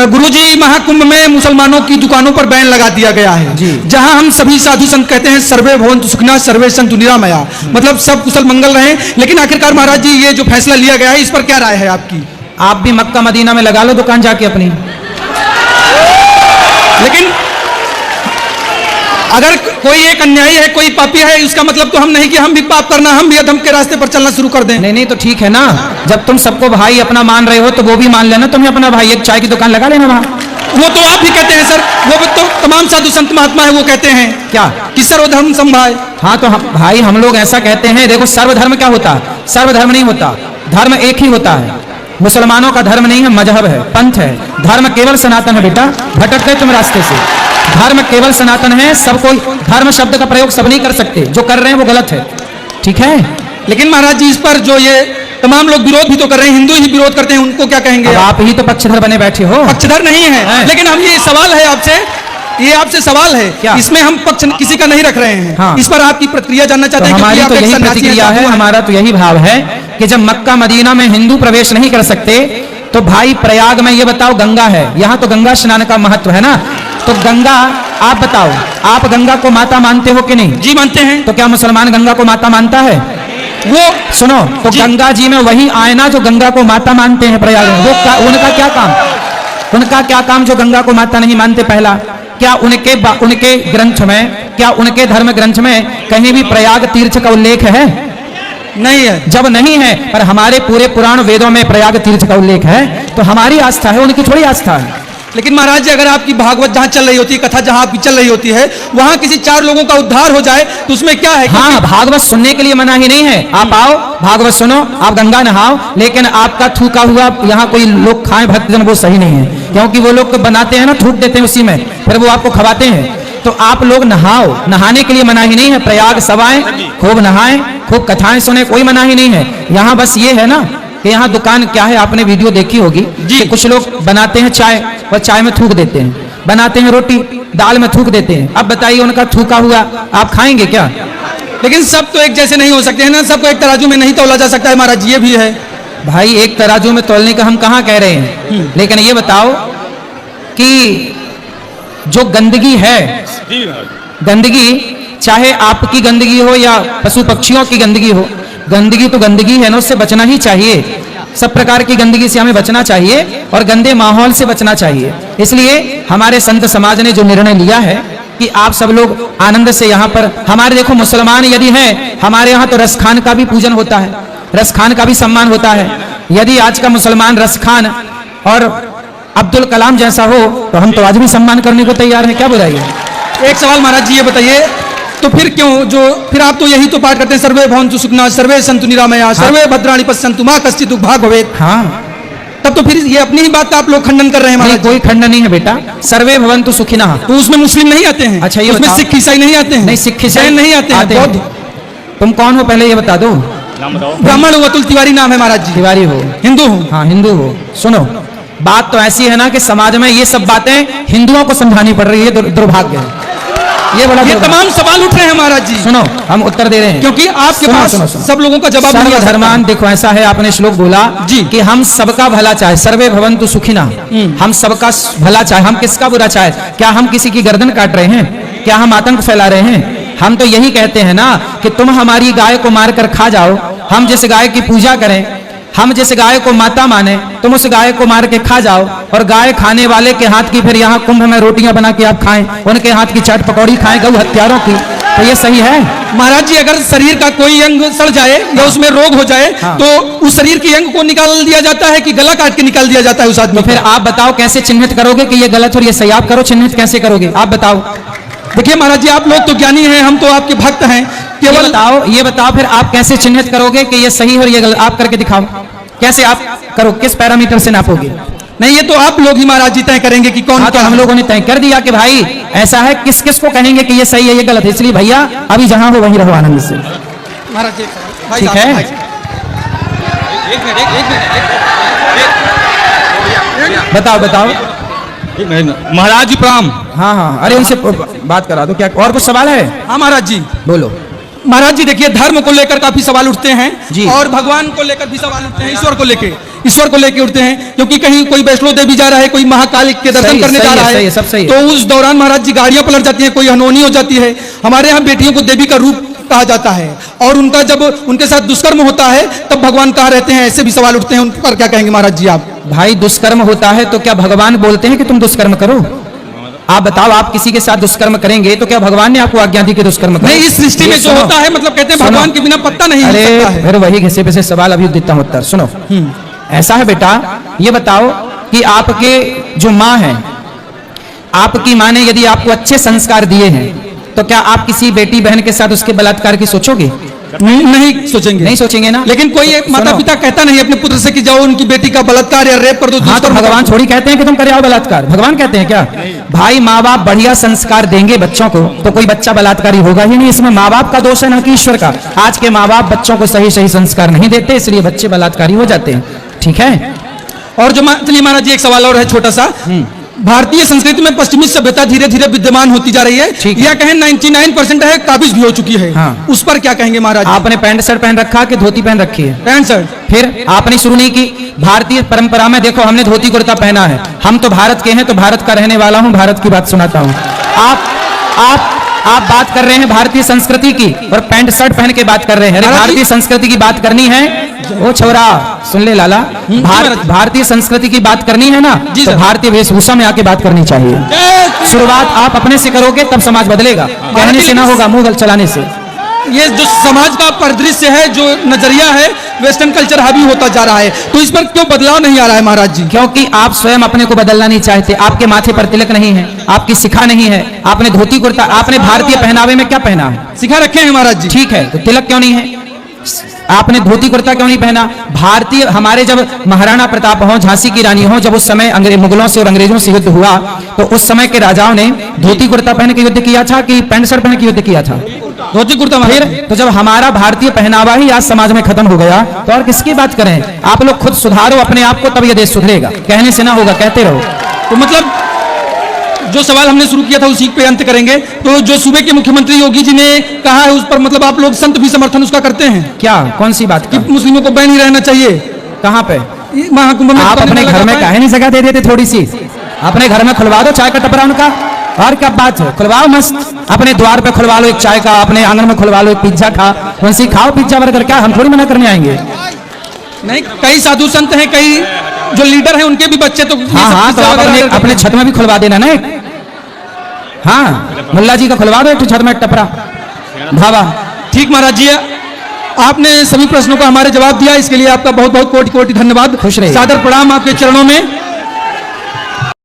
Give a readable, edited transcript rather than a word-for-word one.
गुरुजी, महाकुंभ में मुसलमानों की दुकानों पर बैन लगा दिया गया है जी, जहां हम सभी साधु संत कहते हैं सर्वे भवन्तु सुखिनः सर्वे सन्तु निरामया, मतलब सब कुशल मंगल रहे। लेकिन आखिरकार महाराज जी ये जो फैसला लिया गया है इस पर क्या राय है आपकी? आप भी मक्का मदीना में लगा लो दुकान जाके अपनी। लेकिन अगर कोई एक अन्यायी है, कोई पापी है, इसका मतलब तो हम नहीं कि हम भी पाप करना, हम भी अधम के रास्ते पर चलना शुरू कर दें। नहीं नहीं, तो ठीक है ना, जब तुम सबको भाई अपना मान रहे हो तो वो भी मान लेना, तुम्हें अपना भाई, एक चाय की दुकान लगा लेना वहां। वो तो आप भी कहते हैं सर, वो तो तमाम साधु संत महात्मा है वो कहते हैं क्या कि सर्वधर्म समभाव। हाँ तो भाई हम लोग ऐसा कहते हैं। देखो सर्वधर्म क्या होता है? सर्वधर्म नहीं होता, धर्म एक ही होता है। मुसलमानों का धर्म नहीं है, मजहब है, पंथ है। धर्म केवल सनातन है बेटा, भटक गए तुम रास्ते से। धर्म केवल सनातन है, सबको धर्म शब्द का प्रयोग सब नहीं कर सकते, जो कर रहे हैं वो गलत है, ठीक है। लेकिन महाराज जी इस पर जो ये तमाम लोग विरोध भी तो कर रहे हैं, हिंदू ही विरोध करते हैं, उनको क्या कहेंगे? आप ही तो पक्षधर बने बैठे हो। पक्षधर नहीं है, लेकिन हम ये सवाल है आपसे, ये आपसे सवाल है क्या? इसमें हम पक्ष किसी का नहीं रख रहे हैं। हाँ। इस पर आपकी प्रतिक्रिया जानना चाहते हैं। हमारी तो यही प्रतिक्रिया है, हमारा तो यही भाव है कि जब मक्का मदीना में हिंदू प्रवेश नहीं कर सकते तो भाई प्रयाग में ये बताओ गंगा है, यहाँ तो गंगा स्नान का महत्व है ना, तो गंगा आप बताओ, आप गंगा को माता मानते हो कि नहीं? जी मानते हैं। तो क्या मुसलमान गंगा को माता मानता है? वो सुनो तो गंगा जी में वही आए ना जो गंगा को माता मानते हैं प्रयाग में, वो उनका क्या काम, उनका क्या काम जो गंगा को माता नहीं मानते? पहला, क्या उनके ग्रंथ में, क्या उनके धर्म ग्रंथ में कहीं भी प्रयाग तीर्थ का उल्लेख है? नहीं है। जब नहीं है, पर हमारे पूरे पुराण वेदों में प्रयाग तीर्थ का उल्लेख है, तो हमारी आस्था है, उनकी थोड़ी आस्था है। लेकिन महाराज जी अगर आपकी भागवत जहां चल रही होती है, कथा जहां आपकी चल रही होती है, वहां किसी 4 लोगों का उद्धार हो जाए तो उसमें क्या है? हाँ, भागवत सुनने के लिए मना ही नहीं है। आप आओ, भागवत सुनो, आप गंगा नहाओ, लेकिन आपका थूका हुआ यहाँ कोई लोग खाएं भक्तजन, वो सही नहीं है, क्योंकि वो लोग बनाते हैं ना, थूक देते हैं उसी में, फिर वो आपको खवाते हैं। तो आप लोग नहाओ, नहाने के लिए मना ही नहीं है। प्रयाग सवाएं, खूब नहाएं, खूब कथाएं सुने, कोई मना ही नहीं है। यहाँ बस ये है ना कि यहाँ दुकान क्या है, आपने वीडियो देखी होगी कि कुछ लोग बनाते हैं चाय और चाय में थूक देते हैं, बनाते हैं रोटी दाल में थूक देते हैं। अब बताइए उनका थूका हुआ आप खाएंगे क्या? लेकिन सब तो एक जैसे नहीं हो सकते हैं ना, सबको एक तराजू में नहीं तौला जा सकता है महाराज, ये भी है। भाई एक तराजू में तौलने का हम कहाँ कह रहे हैं, लेकिन ये बताओ कि जो गंदगी है, गंदगी चाहे आपकी गंदगी हो या पशु पक्षियों की गंदगी हो, गंदगी तो गंदगी है ना, उससे बचना ही चाहिए। सब प्रकार की गंदगी से हमें बचना चाहिए और गंदे माहौल से बचना चाहिए। इसलिए हमारे संत समाज ने जो निर्णय लिया है कि आप सब लोग आनंद से यहाँ पर, हमारे देखो मुसलमान यदि हैं, हमारे यहाँ तो रसखान का भी पूजन होता है, रसखान का भी सम्मान होता है। यदि आज का मुसलमान रसखान और अब्दुल कलाम जैसा हो तो हम तो आज भी सम्मान करने को तैयार हैं, क्या बुराई है? एक सवाल महाराज जी ये बताइए, तो फिर क्यों जो फिर आप तो यही तो पाठ करते हैं, सर्वे भवन्तु सुखिनः सर्वे सन्तु निरामया सर्वे भद्राणि पश्यन्तु मा कश्चित् दुःखं भाग् भवेत्। हाँ, तब तो फिर ये अपनी ही बात का आप लोग खंडन कर रहे हैं महाराज। कोई खंडन नहीं है बेटा, सर्वे भवन्तु सुखिनः। तो उसमें मुस्लिम नहीं आते हैं? अच्छा, ये उसमें सिख ईसाई नहीं आते हैं? नहीं, सिख ईसाई नहीं आते हैं। बौद्ध? तुम कौन हो पहले ये बता दो। ब्राह्मण हूँ, अतुल तिवारी नाम है महाराज जी। तिवारी हो? हिंदू हूँ। हाँ हिंदू हो। सुनो, बात तो ऐसी है ना कि समाज में ये सब बातें हिंदुओं को समझानी पड़ रही है, दुर्भाग्य है ये बड़ा। ये तमाम सवाल उठ रहे हैं महाराज जी। सुनो, हम उत्तर दे रहे हैं क्योंकि आपके पास सब लोगों का जवाब नहीं है। सर्वधर्मान, देखो ऐसा है, आपने श्लोक बोला जी कि हम सबका भला चाहे, सर्वे भवन्तु सुखिनः, हम सबका भला चाहे, हम किसका बुरा चाहे? क्या हम किसी की गर्दन काट रहे हैं? क्या हम आतंक फैला रहे हैं? हम तो यही कहते हैं ना कि तुम हमारी गाय को मार कर खा जाओ, हम जिस गाय की पूजा करें, हम जिस गाय को माता माने, तुम उस गाय को मार के खा जाओ, और गाय खाने वाले के हाथ की फिर यहाँ कुंभ में रोटियां बना के आप खाएं, उनके हाथ की चाट पकौड़ी खाएं गौ हत्यारों की, तो ये सही है? महाराज जी अगर शरीर का कोई अंग सड़ जाए या उसमें रोग हो जाए तो उस शरीर के अंग को निकाल दिया जाता है कि गला काट के निकाल दिया जाता है उस आदमी? तो फिर आप बताओ कैसे चिन्हित करोगे कि ये गलत और ये सही? आप करो, चिन्हित कैसे करोगे आप बताओ? देखिए महाराज जी, आप लोग तो ज्ञानी हैं, हम तो आपके भक्त हैं। केवल ये बताओ फिर आप कैसे चिन्हित करोगे कि ये सही और ये गलत? आप करके दिखाओ, कैसे आप करो, किस पैरामीटर से नापोगे? नहीं, ये तो आप लोग ही महाराज जी तय करेंगे कि कौन। तो हम लोगों ने तय कर दिया कि भाई ऐसा है, किस किस को कहेंगे कि ये सही है ये गलत है। इसलिए भैया अभी जहां हो वहीं रहो आनंद से, महाराज जी। ठीक है? बताओ बताओ महाराज जी प्रणाम। हाँ हाँ, अरे उनसे बात करा दो। क्या और कुछ सवाल है? हाँ महाराज जी बोलो। महाराज जी देखिए, धर्म को लेकर काफी सवाल उठते हैं जी, और भगवान को लेकर भी सवाल उठते हैं, ईश्वर को लेकर। ईश्वर को लेके उठते हैं, क्योंकि कहीं कोई वैष्णो देवी जा रहा है, कोई महाकाल के दर्शन सही, करने सही जा है, रहा सही है, है, सब सही है। तो उस दौरान महाराज जी गाड़ियां पलट जाती हैं, कोई अनहोनी हो जाती है। हमारे यहाँ बेटियों को देवी का रूप कहा जाता है, और उनका जब उनके साथ दुष्कर्म होता है तब भगवान कहाँ रहते हैं, ऐसे भी सवाल उठते हैं। उन पर क्या कहेंगे महाराज जी आप? भाई दुष्कर्म होता है तो क्या भगवान बोलते हैं कि तुम दुष्कर्म करो? आप बताओ, आप किसी के साथ दुष्कर्म करेंगे तो क्या भगवान ने आपको आज्ञा दी कि दुष्कर्म करो? नहीं, इस सृष्टि में जो होता है, मतलब कहते हैं भगवान के बिना पत्ता नहीं हिल सकता है। फिर वही घिसे पिसे सवाल अभी देता हूं उत्तर, सुनो। ऐसा है बेटा, ये बताओ कि आपके जो माँ है, आपकी माँ ने यदि आपको अच्छे संस्कार दिए हैं तो क्या आप किसी बेटी बहन के साथ उसके बलात्कार की सोचोगे? नहीं सोचेंगे, नहीं सोचेंगे ना। लेकिन कोई एक माता सुनो। पिता कहता नहीं अपने पुत्र से कि जाओ उनकी बेटी का बलात्कार या रेप कर दो। हाँ, तो भगवान थोड़ी कहते हैं कि तुम करे आओ बलात्कार, भगवान कहते हैं क्या? भाई माँ बाप बढ़िया संस्कार देंगे बच्चों को तो कोई बच्चा बलात्कारी होगा ही नहीं। इसमें माँ बाप का दोष है ना कि ईश्वर का। आज के माँ बाप बच्चों को सही सही संस्कार नहीं देते, इसलिए बच्चे बलात्कारी हो जाते हैं। ठीक है। और जो चलिए महाराज जी, एक सवाल और है छोटा सा। भारतीय संस्कृति में पश्चिमी सभ्यता धीरे धीरे विद्यमान होती जा रही है, ठीक है। या कहें 99% है, काबिज भी हो चुकी है। हाँ। उस पर क्या कहेंगे महाराज? आपने पैंट शर्ट पहन रखा कि धोती पहन रखी है? Pant shirt. फिर आपने शुरू नहीं की। भारतीय परंपरा में देखो, हमने धोती कुर्ता पहना है। हम तो भारत के हैं, तो भारत का रहने वाला हूं, भारत की बात सुनाता हूं। आप बात कर रहे हैं भारतीय संस्कृति की और पैंट शर्ट पहन के बात कर रहे हैं। अरे भारतीय संस्कृति की बात करनी है, ओ छोरा सुन ले लाला, भारतीय संस्कृति की बात करनी है ना, तो भारतीय वेशभूषा में आके बात करनी चाहिए। शुरुआत आप अपने से करोगे तब समाज बदलेगा, कहने से ना होगा, मुंह चलाने से। ये जो समाज का परिदृश्य है, जो नजरिया है, वेस्टर्न कल्चर हावी होता जा रहा है, तो इस पर क्यों बदलाव नहीं आ रहा है महाराज जी? क्योंकि आप स्वयं अपने को बदलना नहीं चाहते। आपके माथे पर तिलक नहीं है, आपकी शिखा नहीं है, आपने धोती कुर्ता, आपने भारतीय पहनावे में क्या पहना है? सिखा रखे हैं महाराज जी। ठीक है, तो तिलक क्यों नहीं है? आपने धोती कुर्ता क्यों नहीं पहना? भारतीय, हमारे जब महाराणा प्रताप हो, झांसी की रानी हो, जब उस समय मुगलों से और अंग्रेजों से युद्ध हुआ तो उस समय के राजाओं ने धोती कुर्ता पहन के युद्ध किया था कि पैंट शर्ट पहन के युद्ध किया था? धोती कुर्ता। फिर तो जब हमारा भारतीय पहनावा ही आज समाज में खत्म हो गया तो और किसकी बात करें? आप लोग खुद सुधारो अपने आप को, तब यह देश सुधरेगा, कहने से ना होगा, कहते रहो। तो मतलब जो सवाल हमने शुरू किया था उसी पे अंत करेंगे। तो जो सूबे के मुख्यमंत्री योगी जी ने कहा है उस पर मतलब आप लोग संत भी समर्थन उसका करते हैं क्या? कौन सी बात कि मुस्लिमों को बैन ही रहना चाहिए? कहाँ पे? महाकुंभ में। आप अपने घर में काहे नहीं जगह दे देते थोड़ी सी? अपने घर में खुलवा दो चाय का टपरा उनका, और क्या बात है, खुलवाओ मस्त। अपने द्वार पे खुलवा लो एक चाय का, अपने आंगन में खुलवा लो एक पिज्जा खा, वैसे खाओ पिज्जा बर्गर, क्या हम थोड़ी मना करने आएंगे? नहीं, कई साधु संत हैं, कई जो लीडर हैं उनके भी बच्चे तो हाँ, तो आप अपने छत में भी खुलवा देना ना एक। हाँ, मुल्ला जी का खुलवा दो एक छत में टपरा भावा। ठीक महाराज जी, आपने सभी प्रश्नों का हमारे जवाब दिया, इसके लिए आपका बहुत बहुत कोटि कोटि धन्यवाद। खुश रहिए। सादर प्रणाम आपके चरणों में।